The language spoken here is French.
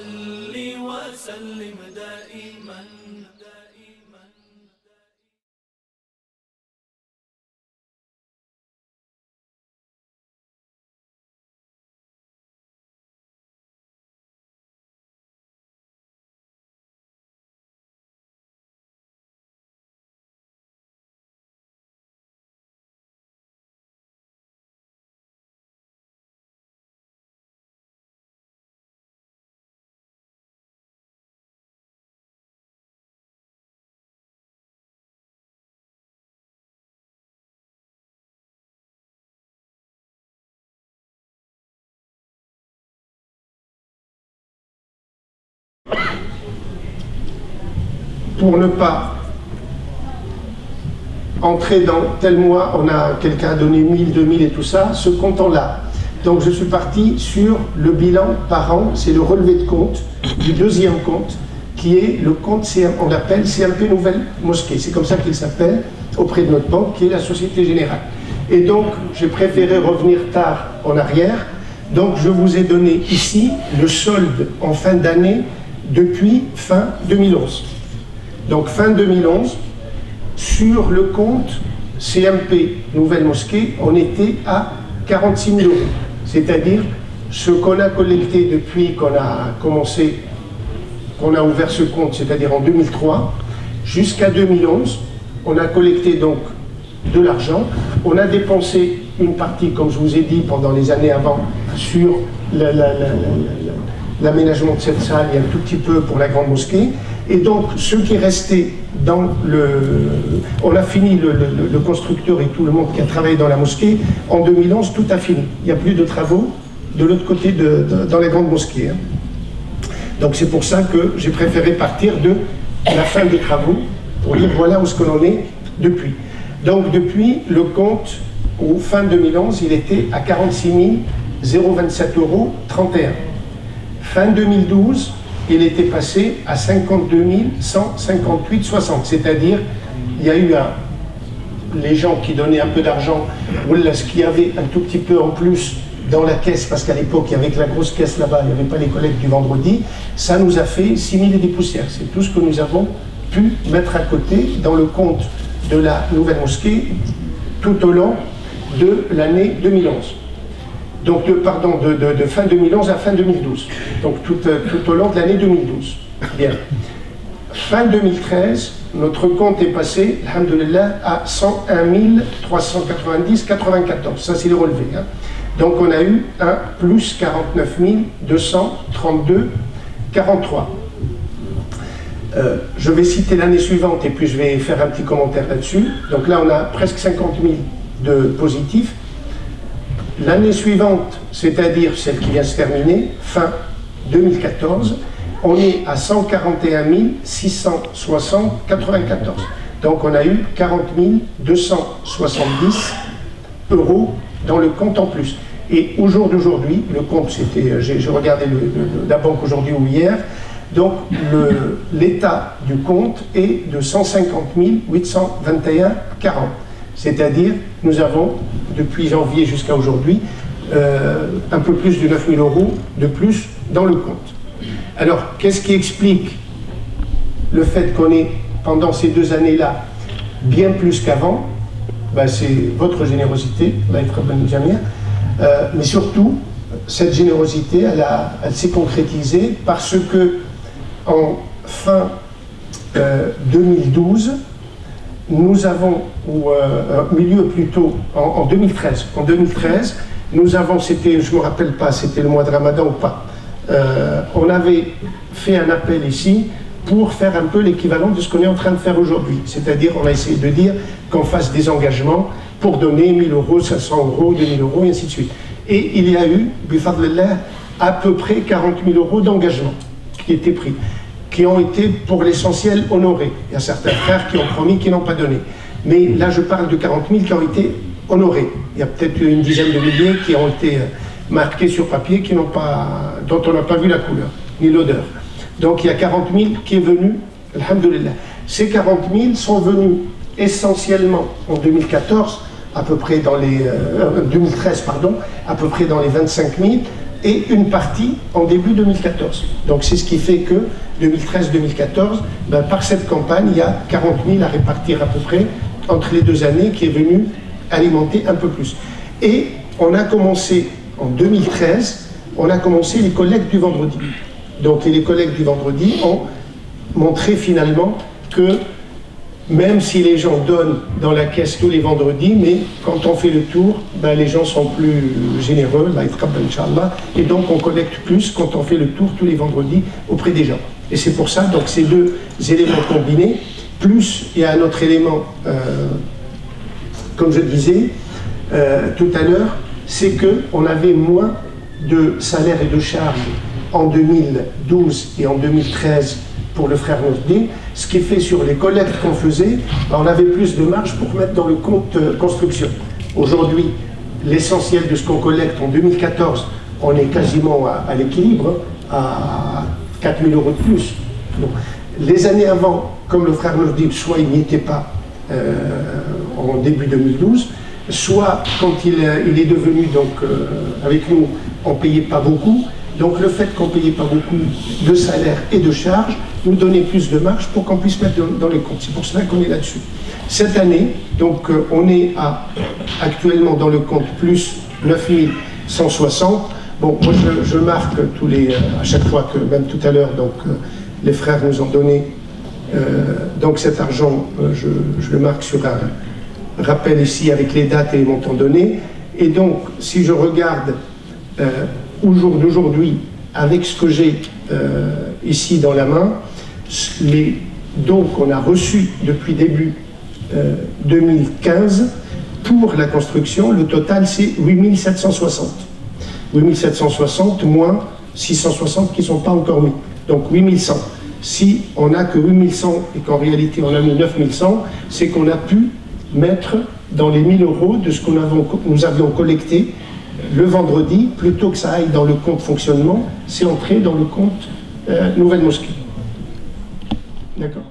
صل وسلم دائما. Pour ne pas entrer dans tel mois, on a quelqu'un a donné 1000, 2000 et tout ça, ce comptant-là. Donc je suis parti sur le bilan par an, c'est le relevé de compte du deuxième compte, qui est le compte, on l'appelle CMP Nouvelle Mosquée, c'est comme ça qu'il s'appelle auprès de notre banque, qui est la Société Générale. Et donc j'ai préféré revenir tard en arrière, donc je vous ai donné ici le solde en fin d'année depuis fin 2011. Donc fin 2011, sur le compte CMP Nouvelle Mosquée, on était à 46 000 €. C'est-à-dire ce qu'on a collecté depuis qu'on a commencé, qu'on a ouvert ce compte, c'est-à-dire en 2003, jusqu'à 2011, on a collecté donc de l'argent. On a dépensé une partie, comme je vous ai dit, pendant les années avant, sur l'aménagement de cette salle et un tout petit peu pour la grande mosquée. Et donc, ce qui est resté dans le... On a fini, le constructeur et tout le monde qui a travaillé dans la mosquée, en 2011, tout a fini. Il n'y a plus de travaux de l'autre côté, dans la grande mosquée. Hein. Donc c'est pour ça que j'ai préféré partir de la fin des travaux, pour dire voilà où ce que l'on est depuis. Donc depuis, le compte, au fin 2011, il était à 46 027 €31. Fin 2012, il était passé à 52 158,60. C'est-à-dire, il y a eu les gens qui donnaient un peu d'argent, ou ce qu'il y avait un tout petit peu en plus dans la caisse, parce qu'à l'époque, avec la grosse caisse là-bas, il n'y avait pas les collectes du vendredi, ça nous a fait 6 000 et des poussières. C'est tout ce que nous avons pu mettre à côté dans le compte de la nouvelle mosquée tout au long de l'année 2011. Donc de fin 2011 à fin 2012, donc tout au long de l'année 2012. Bien. Fin 2013, notre compte est passé, alhamdoulilah, à 101 390,94. Ça, c'est le relevé. Hein. Donc on a eu un plus 49 232,43. Je vais citer l'année suivante et puis je vais faire un petit commentaire là-dessus. Donc là, on a presque 50 000 de positifs. L'année suivante, c'est-à-dire celle qui vient se terminer, fin 2014, on est à 141 660,94. Donc on a eu 40 270 € dans le compte en plus. Et au jour d'aujourd'hui, le compte, c'était, j'ai regardé la banque aujourd'hui ou hier, donc l'état du compte est de 150 821,40. C'est-à-dire, nous avons, depuis janvier jusqu'à aujourd'hui, un peu plus de 9 000 € de plus dans le compte. Alors, qu'est-ce qui explique le fait qu'on ait, pendant ces 2 années-là, bien plus qu'avant? Ben, c'est votre générosité, mais surtout, cette générosité, elle s'est concrétisée parce que, en fin 2012, nous avons, ou milieu plutôt, en 2013, nous avons, c'était, je ne me rappelle pas, c'était le mois de Ramadan ou pas, on avait fait un appel ici pour faire un peu l'équivalent de ce qu'on est en train de faire aujourd'hui. C'est-à-dire, on a essayé de dire qu'on fasse des engagements pour donner 1 000 €, 500 €, 2 000 €, et ainsi de suite. Et il y a eu, bifadlillah, à peu près 40 000 € d'engagement qui étaient pris, qui ont été pour l'essentiel honorés. Il y a certains frères qui ont promis, qui n'ont pas donné. Mais là, je parle de 40 000 qui ont été honorés. Il y a peut-être une dizaine de milliers qui ont été marqués sur papier, dont on n'a pas vu la couleur, ni l'odeur. Donc il y a 40 000 qui est venu, alhamdoulilah. Ces 40 000 sont venus essentiellement en 2014, à peu près dans les 2013, pardon, à peu près dans les 25 000, et une partie en début 2014. Donc c'est ce qui fait que 2013-2014, ben, par cette campagne, il y a 40 000 à répartir à peu près entre les 2 années qui est venu alimenter un peu plus. Et on a commencé en 2013, on a commencé les collectes du vendredi. Donc les collectes du vendredi ont montré finalement que même si les gens donnent dans la caisse tous les vendredis, mais quand on fait le tour, ben, les gens sont plus généreux, et donc on collecte plus quand on fait le tour tous les vendredis auprès des gens. Et c'est pour ça, donc ces 2 éléments combinés, plus il y a un autre élément, comme je disais tout à l'heure, c'est qu'on avait moins de salaires et de charges en 2012 et en 2013 pour le frère Nourdine, ce qui fait sur les collectes qu'on faisait, on avait plus de marge pour mettre dans le compte construction. Aujourd'hui, l'essentiel de ce qu'on collecte en 2014, on est quasiment à l'équilibre, à 4 000 € de plus. Donc, les années avant, comme le frère Nourdine, soit il n'y était pas en début 2012, soit quand il est devenu donc avec nous, on ne payait pas beaucoup. Donc le fait qu'on ne payait pas beaucoup de salaires et de charges nous donnait plus de marge pour qu'on puisse mettre dans les comptes. C'est pour cela qu'on est là-dessus. Cette année, donc on est actuellement dans le compte plus 9 160. Bon, moi je marque à chaque fois que, même tout à l'heure, donc les frères nous ont donné donc cet argent, je le marque sur un rappel ici avec les dates et les montants donnés. Et donc, si je regarde au jour d'aujourd'hui, avec ce que j'ai ici dans la main, les dons qu'on a reçus depuis début 2015 pour la construction, le total c'est 8 760. 8 760 moins 660 qui ne sont pas encore mis. Donc 8 100. Si on n'a que 8 100 et qu'en réalité on a mis 9 100, c'est qu'on a pu mettre dans les 1 000 € de ce que nous avions collecté le vendredi, plutôt que ça aille dans le compte fonctionnement, c'est entré dans le compte Nouvelle Mosquée. D'accord ?